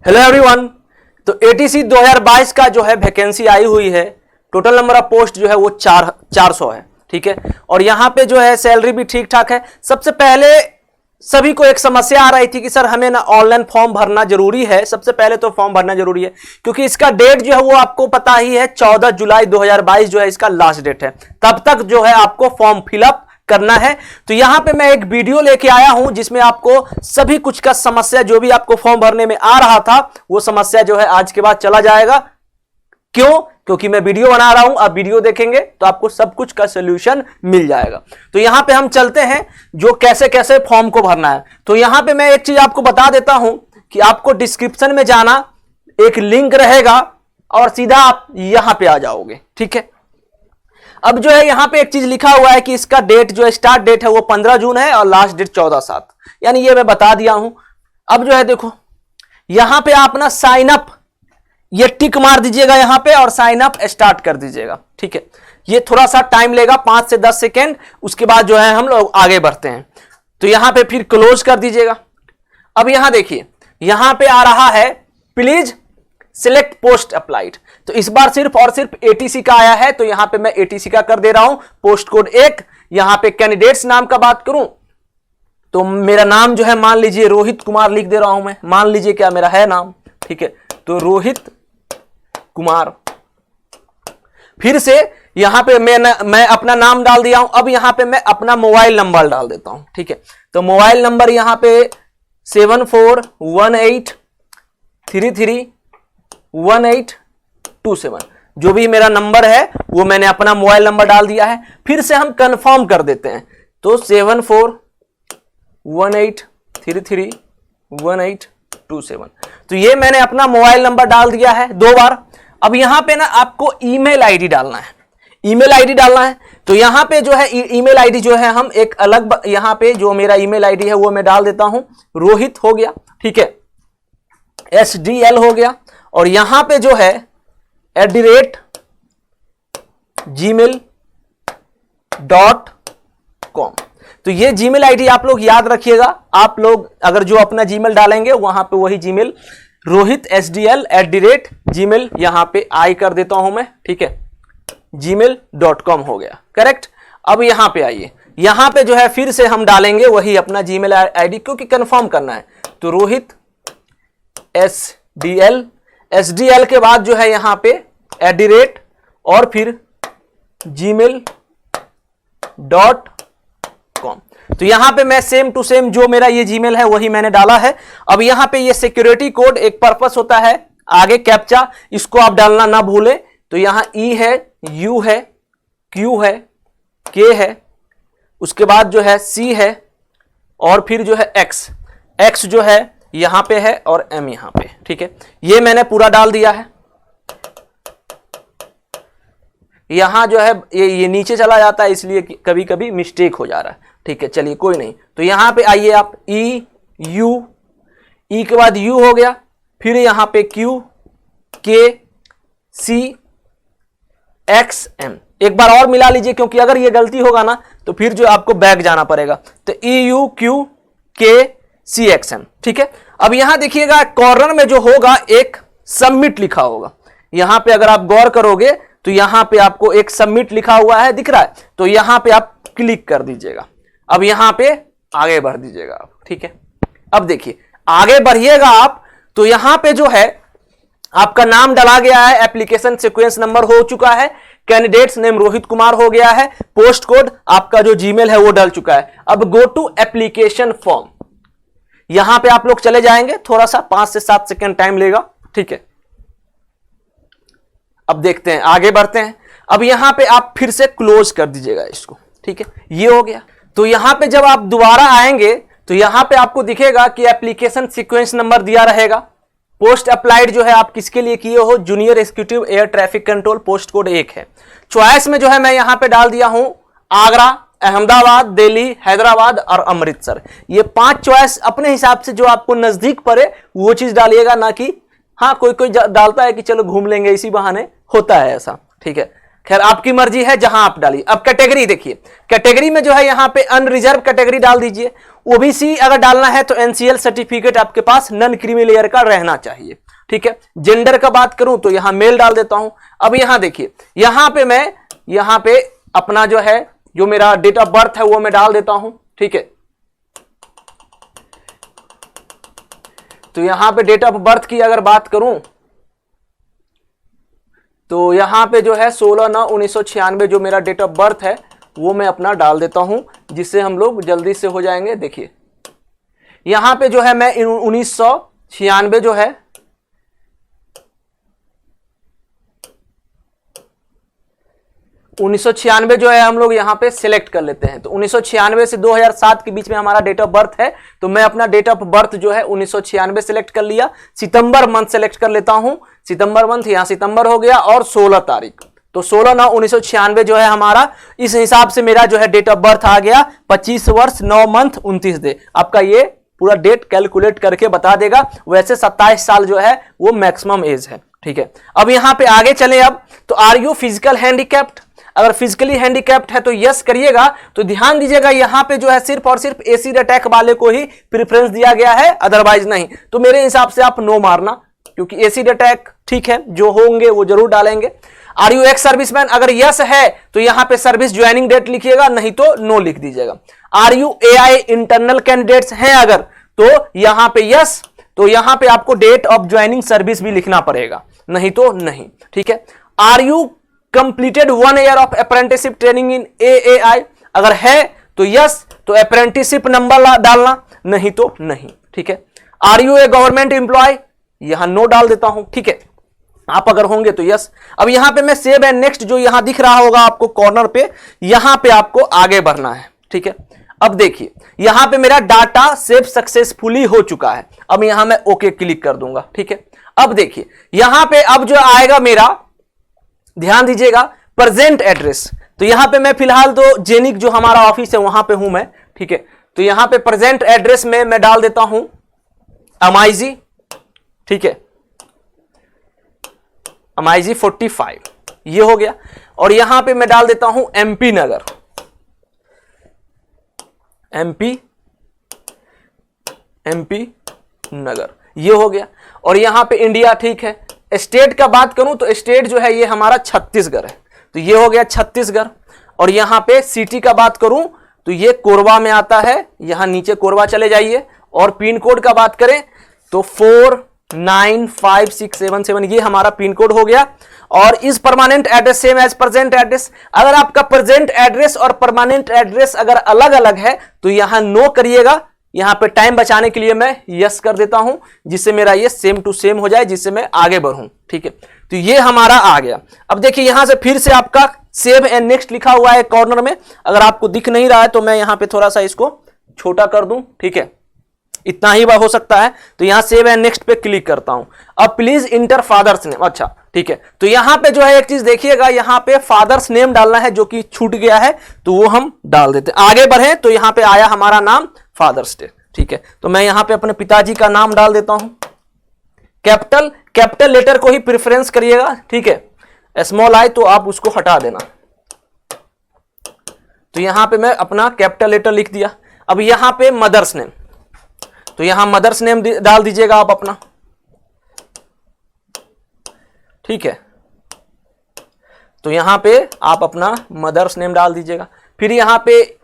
Hello everyone. तो ATC 2022 का जो है वैकेंसी आई हुई है। टोटल नंबर ऑफ पोस्ट जो है वो 400 है। ठीक है, और यहां पे जो है सैलरी भी ठीक ठाक है। सबसे पहले सभी को एक समस्या आ रही थी कि सर हमें ना ऑनलाइन फॉर्म भरना जरूरी है। सबसे पहले तो फॉर्म भरना जरूरी है क्योंकि इसका डेट जो है वो आपको पता ही है, 14 जुलाई 2022 जो है इसका लास्ट डेट है। तब तक जो है आपको फॉर्म फिलअप करना है। तो यहां पे मैं एक वीडियो लेके आया हूं जिसमें आपको सभी कुछ का समस्या जो भी आपको फॉर्म भरने में आ रहा था वो समस्या जो है आज के बाद चला जाएगा। क्यों? क्योंकि मैं वीडियो बना रहा हूं, आप वीडियो देखेंगे तो आपको सब कुछ का सॉल्यूशन मिल जाएगा। तो यहां पे हम चलते हैं जो कैसे कैसे फॉर्म को भरना है। तो यहां पे मैं एक चीज आपको बता देता हूं कि आपको डिस्क्रिप्शन में जाना, एक लिंक रहेगा और सीधा आप यहां पे आ जाओगे। ठीक है, अब जो है यहां पे एक चीज लिखा हुआ है कि इसका डेट जो है, स्टार्ट डेट है वो 15 जून है और लास्ट डेट 14/7, यानी ये मैं बता दिया हूं। अब जो है देखो यहां पे आप ना साइन अप, ये टिक मार दीजिएगा यहां पे और साइन अप स्टार्ट कर दीजिएगा। ठीक है, ये थोड़ा सा टाइम लेगा, 5 से 10 सेकेंड। उसके बाद जो है हम लोग आगे बढ़ते हैं। तो यहां पे फिर क्लोज कर दीजिएगा। अब यहां देखिए यहां पे आ रहा है प्लीज सिलेक्ट पोस्ट अप्लाइड। तो इस बार सिर्फ और सिर्फ एटीसी का आया है, तो यहां पे मैं एटीसी का कर दे रहा हूं। Post code 1। यहां पे कैंडिडेट्स नाम का बात करूं तो मेरा नाम जो है मान लीजिए रोहित कुमार लिख दे रहा हूं मैं, मान लीजिए क्या मेरा है नाम। ठीक है, तो रोहित कुमार। फिर से यहां पे मैं अपना नाम डाल दिया हूं। अब यहां पे मैं अपना मोबाइल नंबर डाल देता हूं। ठीक है, तो मोबाइल नंबर यहां पे 7418331827, जो भी मेरा नंबर है वो मैंने अपना मोबाइल नंबर डाल दिया है। फिर से हम कंफर्म कर देते हैं, तो 7418331827। तो ये मैंने अपना मोबाइल नंबर डाल दिया है 2 बार। अब यहां पे ना आपको ईमेल आईडी डालना है, ईमेल आईडी डालना है। तो यहां पे जो है ईमेल आईडी जो है हम एक अलग, यहां पे जो मेरा ईमेल आईडी है वो मैं डाल देता हूं। रोहित हो गया, ठीक है, SDL हो गया, और यहां पे जो है @gmail.com। तो ये जीमेल आईडी आप लोग याद रखिएगा। आप लोग अगर जो अपना जीमेल डालेंगे वहां पे वही जीमेल, रोहित SDL @gmail, यहां पे आई कर देता हूं मैं। ठीक है, gmail.com हो गया, करेक्ट। अब यहां पे आइए, यहां पे जो है फिर से हम डालेंगे वही अपना जीमेल आईडी क्योंकि कंफर्म करना है। तो रोहित SDL के बाद जो है यहां पे @ और फिर gmail.com। तो यहां पे मैं सेम टू सेम जो मेरा ये जीमेल है वही मैंने डाला है। अब यहां पे ये सिक्योरिटी कोड एक पर्पस होता है, आगे कैप्चा, इसको आप डालना ना भूलें। तो यहां E है, U है, Q है, K है, उसके बाद जो है C है, और फिर जो है X जो है यहां पे है और M यहां पे। ठीक है, ये मैंने पूरा डाल दिया है। यहां जो है ये नीचे चला जाता है, इसलिए कभी कभी मिस्टेक हो जा रहा है। ठीक है, चलिए कोई नहीं। तो यहां पे आइए आप E के बाद U हो गया, फिर यहां पे Q K C X M। एक बार और मिला लीजिए क्योंकि अगर ये गलती होगा ना तो फिर जो आपको बैक जाना पड़ेगा। तो EU Q K C X M। ठीक है, अब यहां देखिएगा कॉर्नर में जो होगा एक सबमिट लिखा होगा। यहां पे अगर आप गौर करोगे तो यहां पे आपको एक सबमिट लिखा हुआ है, दिख रहा है। तो यहां पे आप क्लिक कर दीजिएगा। अब यहां पे आगे बढ़ दीजिएगा आप। ठीक है, अब देखिए आगे बढ़िएगा आप, तो यहां पे जो है आपका नाम डाला गया है, एप्लीकेशन सीक्वेंस नंबर हो चुका है, कैंडिडेट्स नेम रोहित कुमार हो गया है, पोस्ट कोड आपका जो जीमेल है वो डल चुका है। अब गो टू एप्लीकेशन फॉर्म, यहां पे आप लोग चले जाएंगे, थोड़ा सा 5 से 7 सेकेंड टाइम लेगा। ठीक है, अब देखते हैं, आगे बढ़ते हैं। अब यहां पे आप फिर से क्लोज कर दीजिएगा इसको। ठीक है, ये हो गया। तो यहां पे जब आप दोबारा आएंगे तो यहां पे आपको दिखेगा कि एप्लीकेशन सीक्वेंस नंबर दिया रहेगा। पोस्ट अप्लाइड जो है आप किसके लिए किए हो, junior executive air traffic control, post code 1 है। चॉइस में जो है मैं यहां पे डाल दिया हूं आगरा, अहमदाबाद, दिल्ली, हैदराबाद और अमृतसर। ये 5 चॉइस अपने हिसाब से जो आपको नजदीक पड़े वो चीज डालिएगा, ना कि हाँ कोई कोई डालता है कि चलो घूम लेंगे इसी बहाने, होता है ऐसा। ठीक है, खैर आपकी मर्जी है जहां आप डालिए। अब कैटेगरी देखिए, कैटेगरी में जो है यहां पे अनरिजर्व कैटेगरी डाल दीजिए। ओबीसी अगर डालना है तो एनसीएल सर्टिफिकेट आपके पास नन क्रीमी लेयर का रहना चाहिए, ठीक है। जेंडर का बात करूं तो यहां मेल डाल देता हूं। अब यहां देखिए, यहां पे मैं यहां पे अपना जो है जो मेरा डेट ऑफ बर्थ है वो मैं डाल देता हूं, ठीक है। तो यहां पे डेट ऑफ बर्थ की अगर बात करूं तो यहां पे जो है 16/9/1996 जो मेरा डेट ऑफ बर्थ है वो मैं अपना डाल देता हूं, जिससे हम लोग जल्दी से हो जाएंगे। देखिए यहां पे जो है मैं 1996 जो है 1996 जो है हम लोग यहां पे सिलेक्ट कर लेते हैं। तो 1996 से 2007 के बीच में हमारा डेट ऑफ बर्थ है, तो मैं अपना डेट ऑफ बर्थ जो है 1996 सिलेक्ट कर लिया। सितंबर मंथ सिलेक्ट कर लेता हूं, सितंबर मंथ, यहां सितंबर हो गया, और 16 तारीख, तो 16/9/1996 जो है हमारा, इस हिसाब से मेरा जो है डेट ऑफ बर्थ आ गया 25 वर्ष 9 मंथ 29 दिन। आपका ये पूरा डेट कैलकुलेट करके बता देगा। वैसे 27 साल जो है वो मैक्सिमम एज है, ठीक है। अब यहां पे आगे चले। अब तो आर यू फिजिकल हैंडीकैप्ड, अगर फिजिकली हैंडीकैप्ड है तो यस करिएगा। तो ध्यान दीजिएगा यहां पे जो है सिर्फ और सिर्फ एसिड अटैक वाले को ही प्रेफरेंस दिया गया है, अदरवाइज नहीं। तो मेरे हिसाब से आप नो मारना, क्योंकि एसिड अटैक ठीक है, जो होंगे वो जरूर डालेंगे। आर यू एक्स सर्विसमैन, अगर यस है तो यहां पे सर्विस ज्वाइनिंग डेट लिखिएगा, नहीं तो नो लिख दीजिएगा। Are you AI internal candidates हैं अगर, तो यहां पे यस, तो यहां पे आपको डेट ऑफ ज्वाइनिंग सर्विस भी लिखना पड़ेगा, नहीं तो नहीं, ठीक है। Are you completed 1 year of apprenticeship training in AAI, अगर है तो यस, तो अप्रेंटिसशिप नंबर डालना, नहीं तो नहीं, ठीक है। Are you a government employ, यहां नो डाल देता हूं, ठीक है। आप अगर होंगे तो यस। अब यहां पे मैं सेव एंड नेक्स्ट जो यहां दिख रहा होगा आपको कॉर्नर पे, यहां पे आपको आगे बढ़ना है, ठीक है। अब देखिए यहां पे मेरा डाटा सेव सक्सेसफुली हो चुका है। अब यहां मैं ओके क्लिक कर दूंगा, ठीक है। अब देखिए यहां पे अब जो आएगा मेरा, ध्यान दीजिएगा, प्रेजेंट एड्रेस। तो यहां पे मैं फिलहाल तो जेनिक जो हमारा ऑफिस है वहां पे हूं मैं, ठीक है। तो यहां पे प्रेजेंट एड्रेस में मैं डाल देता हूं MIG, ठीक है, MIG 45, ये हो गया। और यहां पे मैं डाल देता हूं MP नगर, MP नगर, ये हो गया। और यहां पे इंडिया, ठीक है। स्टेट का बात करूं तो स्टेट जो है ये हमारा छत्तीसगढ़ है, तो ये हो गया छत्तीसगढ़। और यहां पे सिटी का बात करूं तो ये कोरबा में आता है, यहां नीचे कोरबा चले जाइए। और पिन कोड का बात करें तो 495677, ये हमारा पिन कोड हो गया। और इस permanent address same as present address, अगर आपका प्रेजेंट एड्रेस और परमानेंट एड्रेस अगर अलग अलग है तो यहां नो करिएगा। यहां पे टाइम बचाने के लिए मैं यस कर देता हूं, जिससे मेरा ये सेम टू सेम हो जाए, जिससे मैं आगे बढ़ूं, ठीक है। तो ये हमारा आ गया। अब देखिए यहां से फिर से आपका सेव एंड नेक्स्ट लिखा हुआ है कॉर्नर में, अगर आपको दिख नहीं रहा है तो मैं यहां पे थोड़ा सा इसको छोटा कर दूं, ठीक है, इतना ही हो सकता है। तो यहां सेव एंड नेक्स्ट पे क्लिक करता हूं। अब प्लीज इंटर फादर्स नेम, अच्छा ठीक है। तो यहां पे जो है एक चीज देखिएगा, यहां पे फादर्स नेम डालना है जो कि छूट गया है, तो वो हम डाल देते हैं। आगे बढ़े तो यहां पे आया हमारा नाम फादर्स डे, ठीक है। तो मैं यहां पे अपने पिताजी का नाम डाल देता हूं। कैपिटल लेटर को ही प्रेफरेंस करिएगा, ठीक है। स्मॉल आई तो आप उसको हटा देना। तो यहां पे मैं अपना कैपिटल लेटर लिख दिया। अब यहां पे मदर्स नेम, तो यहां मदर्स नेम डाल दीजिएगा आप अपना, ठीक है। तो यहां पे आप अपना मदर्स नेम डाल दीजिएगा। फिर यहां पे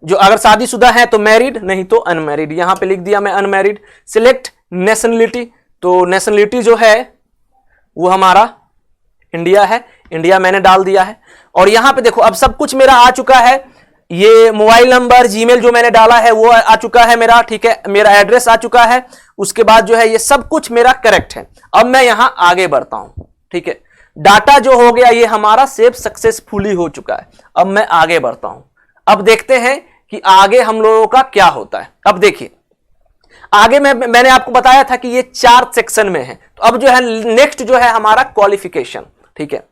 जो अगर शादीशुदा है तो मैरिड, नहीं तो अनमैरिड, यहां पे लिख दिया मैं अनमैरिड। सिलेक्ट नेशनलिटी, तो नेशनलिटी जो है वो हमारा इंडिया है, इंडिया मैंने डाल दिया है। और यहां पे देखो अब सब कुछ मेरा आ चुका है। ये मोबाइल नंबर, जीमेल जो मैंने डाला है वो आ चुका है मेरा, ठीक है। मेरा एड्रेस आ चुका है। उसके बाद जो है ये सब कुछ मेरा करेक्ट है। अब मैं यहां आगे बढ़ता हूं, ठीक है। डाटा जो हो गया ये हमारा सेव सक्सेसफुली हो चुका है। अब मैं आगे बढ़ता हूं। अब देखते हैं कि आगे हम लोगों का क्या होता है। अब देखिए आगे मैंने आपको बताया था कि ये 4 सेक्शन में है। तो अब जो है नेक्स्ट जो है हमारा क्वालिफिकेशन, ठीक है।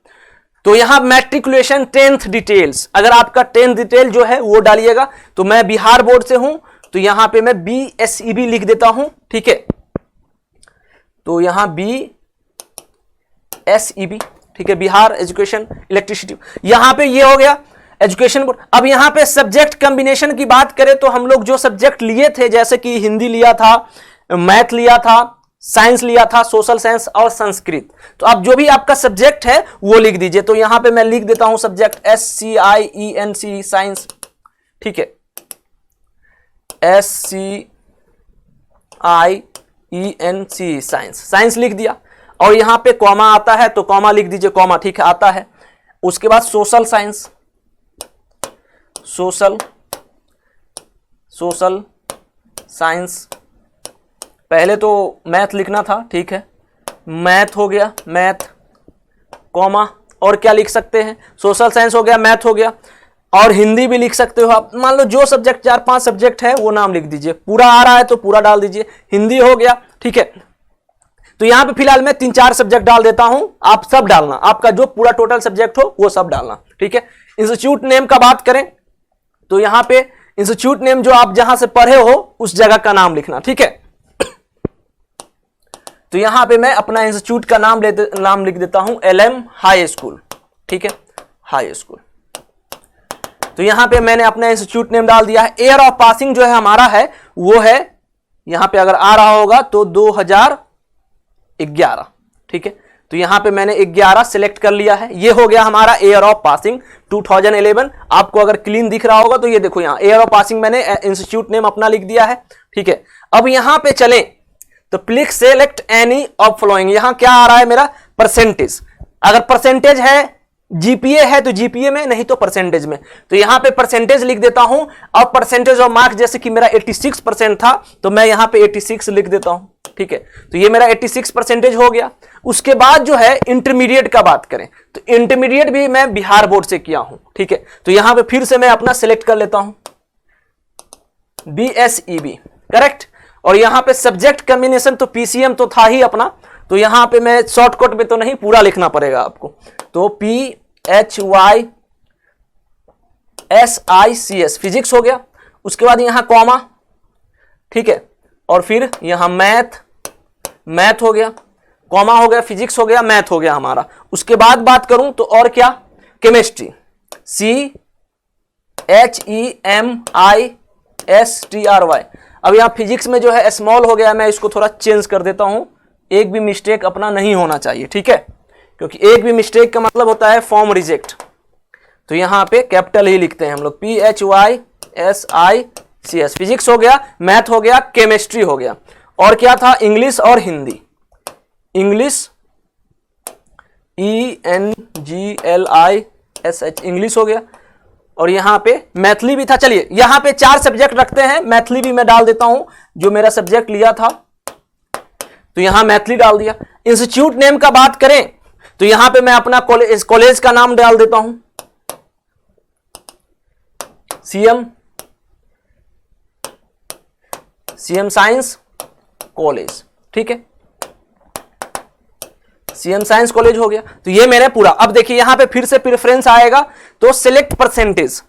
तो यहां मैट्रिकुलेशन 10th डिटेल्स, अगर आपका 10th डिटेल जो है वो डालिएगा। तो मैं बिहार बोर्ड से हूं, तो यहां पे मैं BSEB लिख देता हूं, ठीक है। तो यहां BSEB, ठीक है, बिहार एजुकेशन इलेक्ट्रिसिटी, यहां पे ये हो गया एजुकेशन बोर्ड। अब यहां पे सब्जेक्ट कॉम्बिनेशन की बात करें तो हम लोग जो सब्जेक्ट लिए थे, जैसे कि हिंदी लिया था, मैथ लिया था, साइंस लिया था, सोशल साइंस और संस्कृत। तो अब जो भी आपका सब्जेक्ट है वो लिख दीजिए। तो यहां पे मैं लिख देता हूं सब्जेक्ट SCIENC साइंस, ठीक है, SCIENC साइंस, साइंस लिख दिया। और यहां पे कॉमा आता है तो कॉमा लिख दीजिए, कॉमा, ठीक है, आता है। उसके बाद सोशल साइंस, सोशल साइंस, पहले तो मैथ लिखना था, ठीक है, मैथ हो गया, मैथ, कॉमा, और क्या लिख सकते हैं, सोशल साइंस हो गया, मैथ हो गया, और हिंदी भी लिख सकते हो आप। मान लो जो सब्जेक्ट 4-5 सब्जेक्ट है वो नाम लिख दीजिए, पूरा आ रहा है तो पूरा डाल दीजिए। हिंदी हो गया, ठीक है। तो यहां पे फिलहाल मैं 3-4 सब्जेक्ट डाल देता हूं, आप सब डालना, आपका जो पूरा टोटल सब्जेक्ट हो वो सब डालना, ठीक है। इंस्टीट्यूट नेम का बात करें तो यहां पे इंस्टीट्यूट नेम जो आप जहां से पढ़े हो उस जगह का नाम लिखना, ठीक है। तो यहां पे मैं अपना इंस्टीट्यूट का नाम लिख देता हूं LM हाई स्कूल, ठीक है, हाई स्कूल। तो यहां पे मैंने अपना इंस्टीट्यूट नेम डाल दिया है। ईयर ऑफ पासिंग जो है हमारा है वो है, यहां पे अगर आ रहा होगा तो 2011, ठीक है। तो यहां पे मैंने 11 सिलेक्ट कर लिया है। ये हो गया हमारा ईयर ऑफ पासिंग 2011। आपको अगर क्लीन दिख रहा होगा तो ये देखो, यहां ईयर ऑफ पासिंग मैंने इंस्टीट्यूट नेम अपना लिख दिया है, ठीक है। अब यहां पे चलें तो please select any of following, यहां क्या आ रहा है मेरा, परसेंटेज। अगर परसेंटेज है, जीपीए है तो जीपीए में, नहीं तो परसेंटेज में। तो यहां पे परसेंटेज लिख देता हूं। और परसेंटेज ऑफ मार्क्स, जैसे कि मेरा 86% था तो मैं यहां पे 86 लिख देता हूं, ठीक है। तो ये मेरा 86% हो गया। उसके बाद जो है इंटरमीडिएट का बात करें तो इंटरमीडिएट भी मैं बिहार बोर्ड से किया हूं, ठीक है। तो यहां पे फिर से मैं अपना सिलेक्ट कर लेता हूं BSEB, करेक्ट। और यहां पे सब्जेक्ट कॉम्बिनेशन तो PCM तो था ही अपना, तो यहां पे मैं शॉर्टकट में तो नहीं, पूरा लिखना पड़ेगा आपको। तो PHYSICS फिजिक्स हो गया। उसके बाद यहां कॉमा, ठीक है, और फिर यहां मैथ हो गया, कॉमा हो गया, फिजिक्स हो गया, मैथ हो गया हमारा। उसके बाद बात करूं तो और क्या, केमिस्ट्री, CHEMISTRY। अब यहां फिजिक्स में जो है स्मॉल हो गया, मैं इसको थोड़ा चेंज कर देता हूं, एक भी मिस्टेक अपना नहीं होना चाहिए, ठीक है, क्योंकि एक भी मिस्टेक का मतलब होता है फॉर्म रिजेक्ट। तो यहां पे कैपिटल ही लिखते हैं हम लोग, PHYSICS, फिजिक्स हो गया, मैथ हो गया, केमिस्ट्री हो गया, और क्या था, इंग्लिश और हिंदी, इंग्लिश ENGLISH, इंग्लिश हो गया। और यहां पे मैथिली भी था। चलिए यहां पे 4 सब्जेक्ट रखते हैं, मैथिली भी मैं डाल देता हूं, जो मेरा सब्जेक्ट लिया था, तो यहां मैथिली डाल दिया। इंस्टीट्यूट नेम का बात करें तो यहां पे मैं अपना कॉलेज का नाम डाल देता हूं, CM साइंस कॉलेज, ठीक है, CM साइंस कॉलेज हो गया। तो ये मेरा पूरा। अब देखिए यहां पे फिर से प्रेफरेंस आएगा तो सिलेक्ट परसेंटेज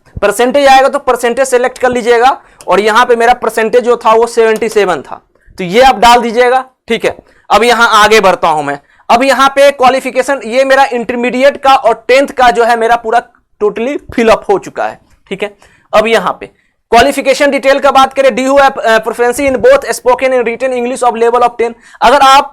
आएगा तो परसेंटेज सिलेक्ट कर लीजिएगा। और यहां पे मेरा परसेंटेज जो था वो 77 था, तो ये आप डाल दीजिएगा, ठीक है। अब यहां आगे बढ़ता हूं मैं। अब यहां पे क्वालिफिकेशन, ये मेरा इंटरमीडिएट का और 10th का जो है मेरा पूरा टोटली फिलअप हो चुका है, ठीक है। अब यहां पे क्वालिफिकेशन डिटेल का बात करें, do you have proficiency in both spoken and written English of level of 10। अगर आप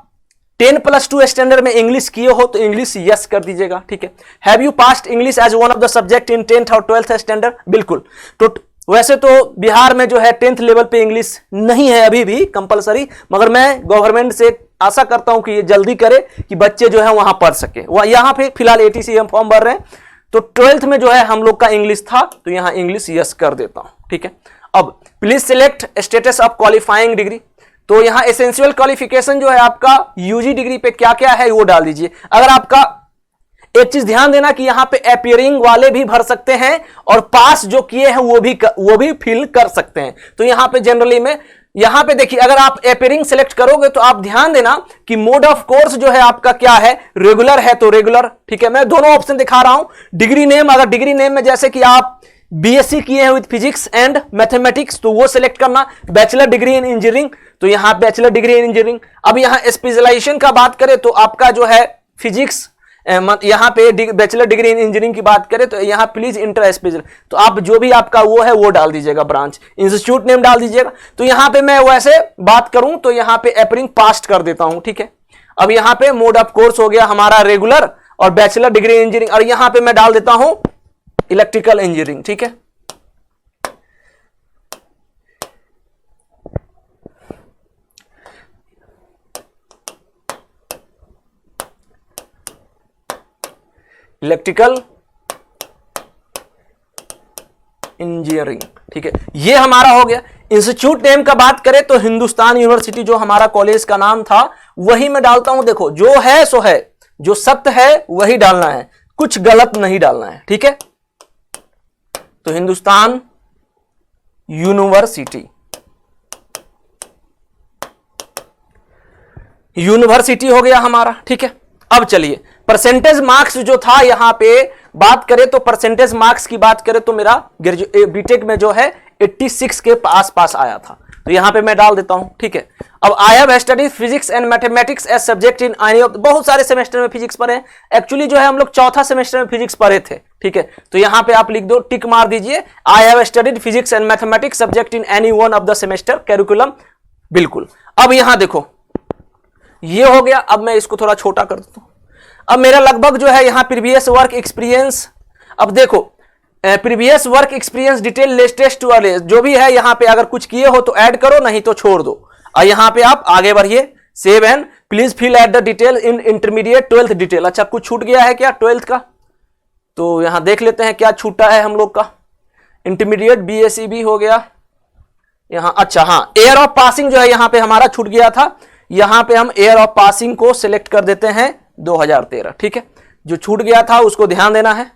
10+2 स्टैंडर्ड में इंग्लिश किए हो तो इंग्लिश यस कर दीजिएगा, ठीक है। Have you passed English as one of the subject in 10th और 12th स्टैंडर्ड, बिल्कुल। तो वैसे तो बिहार में जो है 10th लेवल पे इंग्लिश नहीं है अभी भी कंपलसरी, मगर मैं गवर्नमेंट से आशा करता हूं कि ये जल्दी करे कि बच्चे जो है वहां पढ़ सके। यहां पे फिलहाल ATC हम फॉर्म भर रहे हैं, तो 12th में जो है हम लोग का इंग्लिश था, तो यहां इंग्लिश यस कर देता हूं, ठीक है। अब please select status of qualifying degree, तो यहां एसेंशियल क्वालिफिकेशन जो है आपका UG डिग्री पे क्या क्या है वो डाल दीजिए। अगर आपका एक चीज ध्यान देना कि यहां पे अपीयरिंग वाले भी भर सकते हैं और पास जो किए हैं वो भी फिल कर सकते हैं। तो यहां पे जनरली में यहां पे देखिए, अगर आप अपीयरिंग सिलेक्ट करोगे तो आप ध्यान देना कि मोड ऑफ कोर्स जो है आपका क्या है, रेगुलर है तो रेगुलर, ठीक है। मैं दोनों ऑप्शन दिखा रहा हूं। डिग्री नेम, अगर डिग्री नेम में जैसे कि आप BSc किए हैं विद फिजिक्स एंड मैथमेटिक्स तो वो सिलेक्ट करना। बैचलर डिग्री इन इंजीनियरिंग तो यहां बैचलर डिग्री इन इंजीनियरिंग। अब यहां स्पेशलाइजेशन का बात करें तो आपका जो है फिजिक्स यहाँ पे बैचलर डिग्री इन इंजीनियरिंग की बात करें तो यहाँ प्लीज इंटर स्पेशल, तो आप जो भी आपका वो है वो डाल दीजिएगा, ब्रांच इंस्टीट्यूट नेम डाल दीजिएगा। तो यहाँ पे मैं वैसे बात करूं तो यहाँ पे अप्रिंग पास्ट कर देता हूं, ठीक है। अब यहाँ पे मोड ऑफ कोर्स हो गया हमारा रेगुलर और बैचलर डिग्री इंजीनियरिंग, और यहाँ पे मैं डाल देता हूं इलेक्ट्रिकल इंजीनियरिंग, ठीक है। इलेक्ट्रिकल इंजीनियरिंग, ठीक है, ये हमारा हो गया। इंस्टीट्यूट नेम का बात करें तो हिंदुस्तान यूनिवर्सिटी जो हमारा कॉलेज का नाम था वही मैं डालता हूं। देखो जो है सो है, जो सत्य है वही डालना है, कुछ गलत नहीं डालना है, ठीक है। तो हिंदुस्तान यूनिवर्सिटी, यूनिवर्सिटी हो गया हमारा, ठीक है। अब चलिए परसेंटेज मार्क्स जो था यहां पे बात करें तो परसेंटेज मार्क्स की बात करें तो मेरा बीटेक में जो है 86 के आसपास आया था, तो यहां पे मैं डाल देता हूं, ठीक है। अब I have studied physics and mathematics as subject in any of, बहुत सारे सेमेस्टर में फिजिक्स पढ़े, एक्चुअली जो है हम लोग चौथा सेमेस्टर में फिजिक्स पढ़े थे, ठीक है। तो यहां पे आप लिख दो, टिक मार दीजिए, आई have studied physics and mathematics subject in any one of the semester curriculum, बिल्कुल। अब यहां देखो ये हो गया। अब मैं इसको थोड़ा छोटा कर देता हूं। अब मेरा लगभग जो है यहां प्रीवियस वर्क एक्सपीरियंस, अब देखो previous work experience detail latest वाले जो भी है यहां पे अगर कुछ किए हो तो ऐड करो, नहीं तो छोड़ दो। और यहां पे आप आगे बढ़िए, save and please fill at the detail in intermediate 12th detail. अच्छा कुछ छूट गया है क्या 12th का, तो यहां देख लेते हैं क्या छूटा है हम लोग का। इंटरमीडिएट BSc भी हो गया यहां, अच्छा हाँ, ईयर ऑफ पासिंग जो है यहां पे हमारा छूट गया था, यहां पे हम ईयर ऑफ पासिंग को सिलेक्ट कर देते हैं 2013, ठीक है। जो छूट गया था उसको ध्यान देना है।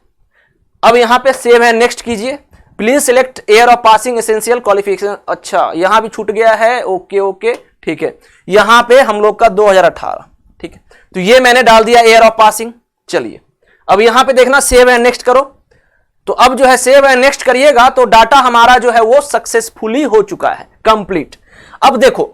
अब यहां पे सेव है, नेक्स्ट कीजिए, please select year of passing essential qualification, अच्छा यहां भी छूट गया है, ओके ओके, ठीक है। यहां पे हम लोग का 2018, ठीक है, तो ये मैंने डाल दिया ईयर ऑफ पासिंग। चलिए अब यहां पे देखना, सेव एंड नेक्स्ट करो। तो अब जो है सेव एंड नेक्स्ट करिएगा तो डाटा हमारा जो है वो सक्सेसफुली हो चुका है, कंप्लीट। अब देखो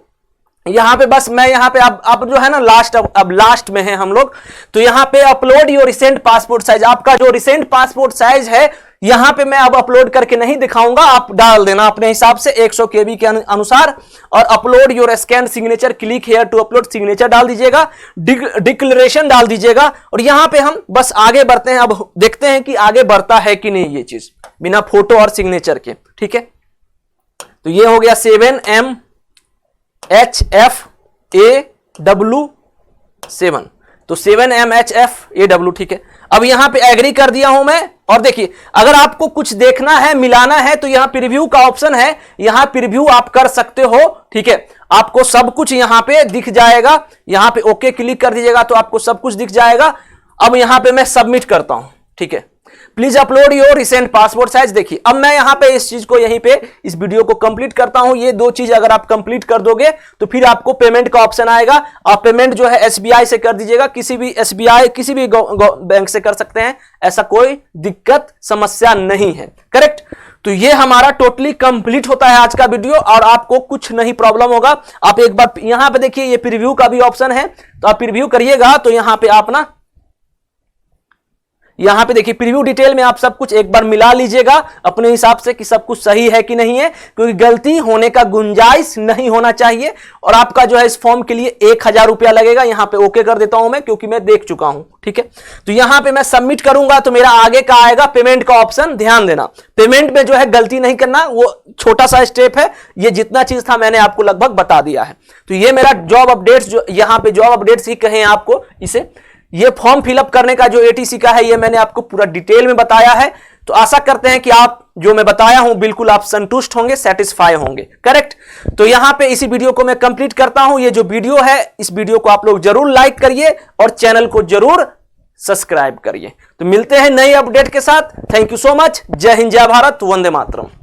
यहां पे बस मैं यहां पे अब जो है ना लास्ट, अब लास्ट में है हम लोग, तो यहां पे upload your recent passport size, आपका जो रिसेंट पासपोर्ट साइज है यहां पे मैं अब अपलोड करके नहीं दिखाऊंगा, आप डाल देना अपने हिसाब से 100 KB के अनुसार। और upload your scan signature, click here to upload, signature डाल दीजिएगा, डिक्लेरेशन डाल दीजिएगा। और यहां पे हम बस आगे बढ़ते हैं, अब देखते हैं कि आगे बढ़ता है कि नहीं ये चीज बिना फोटो और सिग्नेचर के, ठीक है। तो ये हो गया 7MHFAW7, तो 7MHFAW, ठीक है। अब यहां पे एग्री कर दिया हूं मैं। और देखिए अगर आपको कुछ देखना है, मिलाना है, तो यहां प्रीव्यू का ऑप्शन है, यहां प्रीव्यू आप कर सकते हो, ठीक है। आपको सब कुछ यहां पे दिख जाएगा, यहां पे ओके क्लिक कर दीजिएगा तो आपको सब कुछ दिख जाएगा। अब यहां पे मैं सबमिट करता हूं, ठीक है। Please upload your recent passport size. देखिए अब मैं यहां पे इस चीज को यहीं पे इस वीडियो को कंप्लीट करता हूं। ये दो चीज अगर आप कंप्लीट कर दोगे तो फिर आपको पेमेंट का ऑप्शन आएगा। आप पेमेंट जो है SBI से कर दीजिएगा, किसी भी SBI किसी भी बैंक से कर सकते हैं, ऐसा कोई दिक्कत समस्या नहीं है, करेक्ट। तो ये हमारा टोटली कंप्लीट होता है आज का वीडियो और आपको कुछ नहीं प्रॉब्लम होगा। आप एक बार यहां पे देखिए ये प्रीव्यू का भी ऑप्शन है, तो आप प्रीव्यू करिएगा तो यहां पे आप ना यहां पे देखिए प्रीव्यू डिटेल में आप सब कुछ एक बार मिला लीजिएगा अपने हिसाब से कि सब कुछ सही है कि नहीं है, क्योंकि गलती होने का गुंजाइश नहीं होना चाहिए। और आपका जो है इस फॉर्म के लिए 1000 रुपया लगेगा। यहां पे ओके कर देता हूं मैं, क्योंकि मैं देख चुका हूं, ठीक है। तो यहां पे मैं सबमिट करूंगा तो मेरा आगे का आएगा पेमेंट का ऑप्शन। ध्यान देना, पेमेंट में जो है गलती नहीं करना, वो छोटा सा स्टेप है। ये जितना चीज था मैंने आपको लगभग बता दिया है। तो ये मेरा जॉब अपडेट्स, जो यहां पे जॉब अपडेट्स ही कहें आपको इसे, ये फॉर्म फिलअप करने का जो ATC का है ये मैंने आपको पूरा डिटेल में बताया है। तो आशा करते हैं कि आप जो मैं बताया हूं बिल्कुल आप संतुष्ट होंगे, सेटिस्फाई होंगे, करेक्ट। तो यहां पे इसी वीडियो को मैं कंप्लीट करता हूं। ये जो वीडियो है इस वीडियो को आप लोग जरूर लाइक करिए और चैनल को जरूर सब्सक्राइब करिए। तो मिलते हैं नई अपडेट के साथ। Thank you so much. जय हिंद, जय भारत, वंदे मातरम।